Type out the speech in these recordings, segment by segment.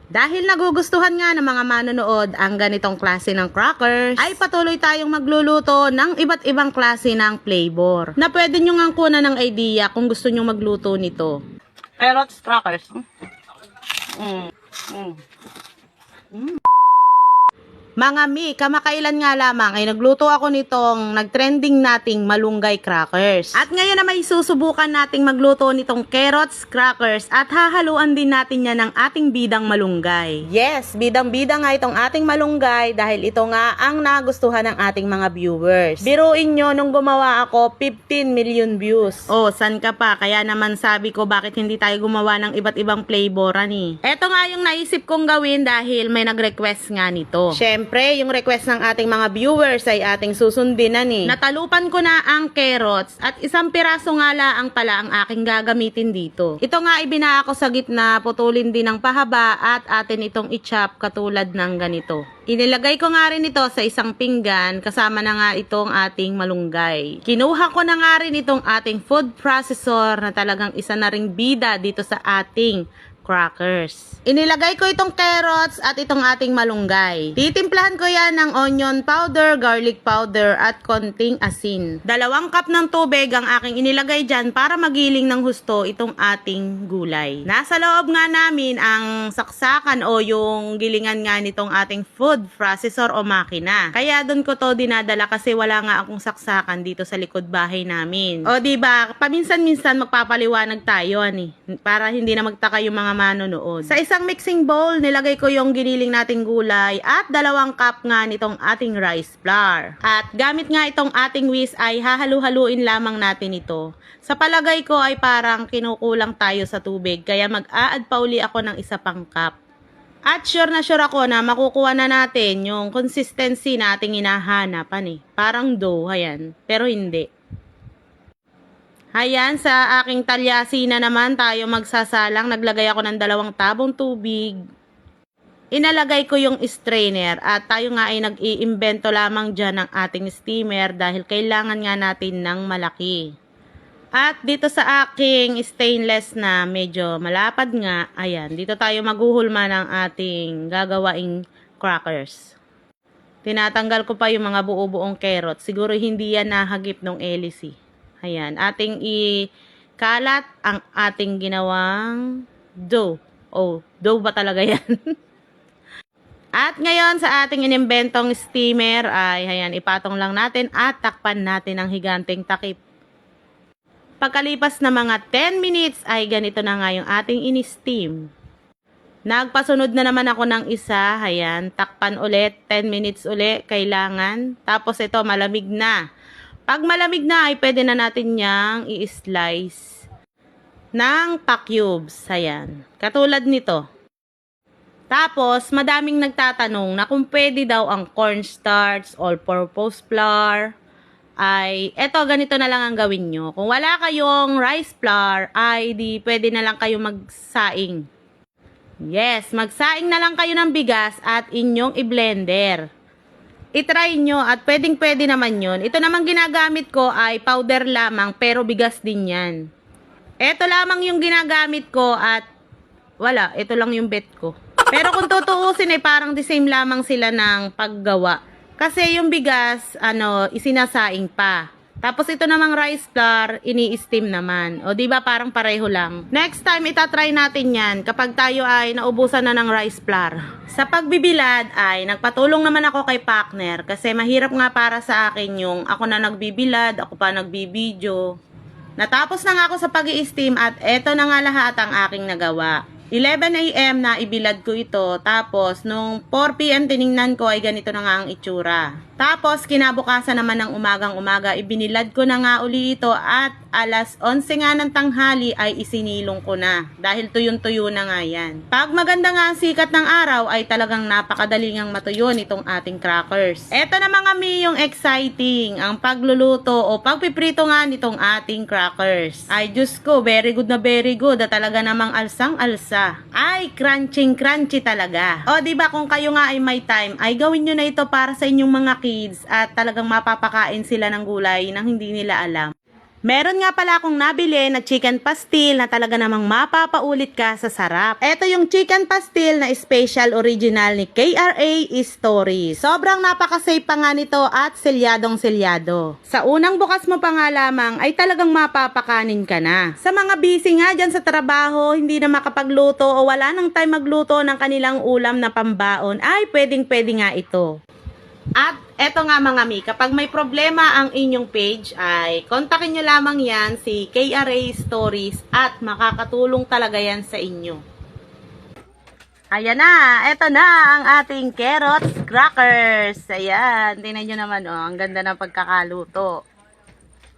Dahil nagugustuhan nga ng mga manonood ang ganitong klase ng crackers, ay patuloy tayong magluluto ng iba't ibang klase ng flavor na pwede nyo nga kunan ng idea kung gusto nyo magluto nito. Carrots crackers. Mga mi, kamakailan nga lamang ay nagluto ako nitong nagtrending nating malunggay crackers. At ngayon na may susubukan nating magluto nitong carrots crackers at hahaluan din natin yan ng ating bidang malunggay. Yes, bidang-bida nga itong ating malunggay dahil ito nga ang nagustuhan ng ating mga viewers. Biruin nyo, nung gumawa ako, 15 million views. Oh, san ka pa? Kaya naman sabi ko bakit hindi tayo gumawa ng iba't ibang flavoran eh. Ito nga yung naisip kong gawin dahil may nag-request nga nito. Siyempre, yung request ng ating mga viewers ay ating susundinan eh. Natalupan ko na ang carrots at isang piraso nga lang pala ang aking gagamitin dito. Ito nga ibinaa ko sa gitna, putulin din ng pahaba at atin itong i-chop katulad ng ganito. Inilagay ko nga rin ito sa isang pinggan kasama na nga itong ating malunggay. Kinuha ko na nga rin itong ating food processor na talagang isa na ring bida dito sa ating crackers. Inilagay ko itong carrots at itong ating malunggay. Titimplahan ko yan ng onion powder, garlic powder at konting asin. 2 cup ng tubig ang aking inilagay dyan para magiling ng husto itong ating gulay. Nasa loob nga namin ang saksakan o yung gilingan nga nitong ating food processor o makina. Kaya doon ko to dinadala kasi wala nga akong saksakan dito sa likod bahay namin. O diba, paminsan-minsan magpapaliwanag tayo para hindi na magtaka yung mga manonood. Sa isang mixing bowl, nilagay ko yung giniling nating gulay at 2 cup nga nitong ating rice flour. At gamit nga itong ating whisk ay hahalu-haluin lamang natin ito. Sa palagay ko ay parang kinukulang tayo sa tubig kaya mag-a-add pa uli ako ng 1 pang cup. At sure ako na makukuha na natin yung consistency na ating hinahanapan eh. Parang dough, ayan. Pero hindi. Ayan, sa aking talyasi na naman tayo magsasalang. Naglagay ako ng 2 tabong tubig. Inalagay ko yung strainer at tayo nga ay nag-iimbento lamang dyan ng ating steamer dahil kailangan nga natin ng malaki. At dito sa aking stainless na medyo malapad nga, ayan, dito tayo maghuhulma ng ating gagawaing crackers. Tinatanggal ko pa yung mga buo-buong carrot. Siguro hindi yan nahagip ng hélice. Ayan, ating ikalat ang ating ginawang dough. Oh, dough ba talaga yan? At ngayon sa ating inimbentong steamer ay ayan, ipatong lang natin at takpan natin ang higanteng takip. Pagkalipas na mga 10 minutes ay ganito na nga yung ating ini-steam. Nagpasunod na naman ako ng isa, ayan, takpan ulit, 10 minutes ulit, kailangan. Tapos ito, malamig na. Pag malamig na ay pwede na natin niyang i-slice ng pa-cubes. Ayan. Katulad nito. Tapos, madaming nagtatanong na kung pwede daw ang cornstarch, all-purpose flour. Ay, eto, ganito na lang ang gawin nyo. Kung wala kayong rice flour, ay di pwede na lang kayo magsaing. Yes, magsaing na lang kayo ng bigas at inyong i-blender. I-try nyo at pwedeng-pwede naman yun. Ito naman ginagamit ko ay powder lamang pero bigas din yan. Ito lamang yung ginagamit ko at wala, ito lang yung bet ko. Pero kung tutuusin ay parang the same lamang sila ng paggawa. Kasi yung bigas, isinasaing pa. Tapos ito namang rice flour, ini-steam naman. O diba parang pareho lang. Next time itatry natin yan kapag tayo ay naubusan na ng rice flour. Sa pagbibilad ay nagpatulong naman ako kay partner kasi mahirap nga para sa akin yung ako na nagbibilad, ako pa nagbibideo. Natapos na nga ako sa pag-i-steam at eto na nga lahat ang aking nagawa. 11 AM na ibilad ko ito. Tapos, nung 4 PM tiningnan ko ay ganito na nga ang itsura. Tapos, kinabukasan naman ng umagang-umaga, ibinilad ko na nga uli ito at alas 11 nga ng tanghali ay isinilong ko na. Dahil tuyong-tuyo na nga yan. Pag maganda nga ang sikat ng araw ay talagang napakadali ngang matuyo nitong ating crackers. Eto na mga mi yung exciting, ang pagluluto o pagpiprito nga nitong ating crackers. Ay Diyos ko, very good na very good. At talaga namang alsang-alsa. Ay, crunchy talaga. O diba kung kayo nga ay may time, ay gawin nyo na ito para sa inyong mga kids at talagang mapapakain sila ng gulay nang hindi nila alam. Meron nga pala akong nabili na chicken pastil na talaga namang mapapaulit ka sa sarap. Ito yung chicken pastil na special original ni KRA Stories. Sobrang napaka-safe pa nga nito at selyadong selyado. Sa unang bukas mo pa nga lamang ay talagang mapapakanin ka na. Sa mga busy nga dyan sa trabaho, hindi na makapagluto o wala nang time magluto ng kanilang ulam na pambaon, ay pwedeng-pwede nga ito. At eto nga mga mi, kapag may problema ang inyong page ay kontakin nyo lamang yan si KRA Stories at makakatulong talaga yan sa inyo. Ayan na, eto na ang ating carrots crackers. Ayan, tingnan nyo naman oh, ang ganda ng pagkakaluto.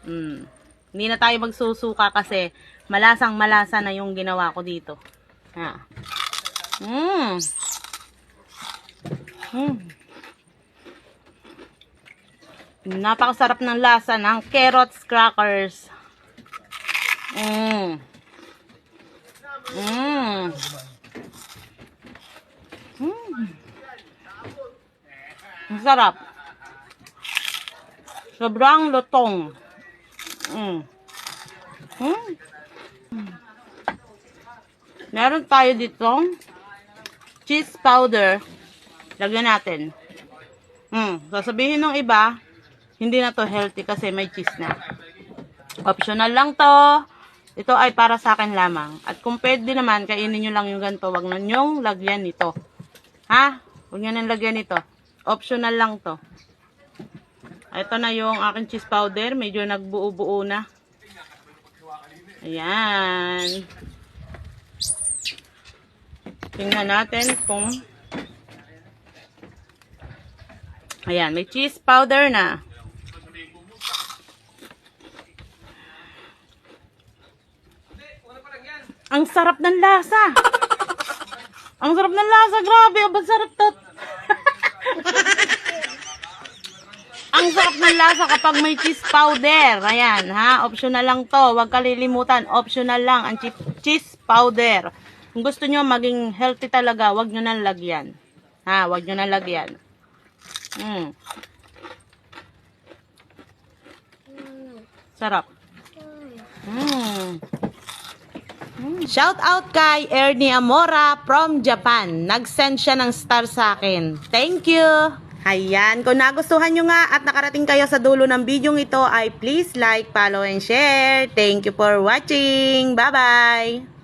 Hindi na tayo magsusuka kasi malasang malasa na yung ginawa ko dito. Ha. Napakasarap ng lasa ng carrots crackers. Ang sarap. Sobrang lutong. Meron tayo dito cheese powder. Lagyan natin. Sasabihin ng iba, hindi na to healthy kasi may cheese na. Optional lang to. Ito ay para sa akin lamang. At kung pwede naman, kainin nyo lang yung ganito. Wag na nyong lagyan nito. Ha? Huwag nyo nang lagyan nito. Optional lang to. Ito na yung aking cheese powder. Medyo nagbuo-buo na. Ayan. Tingnan natin kung... Ayan, may cheese powder na. Ang sarap ng lasa. Ang sarap ng lasa, grabe. Ang sarap to. Ang sarap ng lasa kapag may cheese powder. Ayan, ha? Optional lang to. Huwag kalilimutan. Optional lang ang cheese powder. Kung gusto nyo maging healthy talaga, huwag nyo nang lagyan. Ha? Huwag nyo nang lagyan. Sarap. Shout out kay Ernie Amora from Japan. Nag-send siya ng star sa akin. Thank you! Ayan, kung nagustuhan nyo nga at nakarating kayo sa dulo ng video ito ay please like, follow, and share. Thank you for watching. Bye-bye!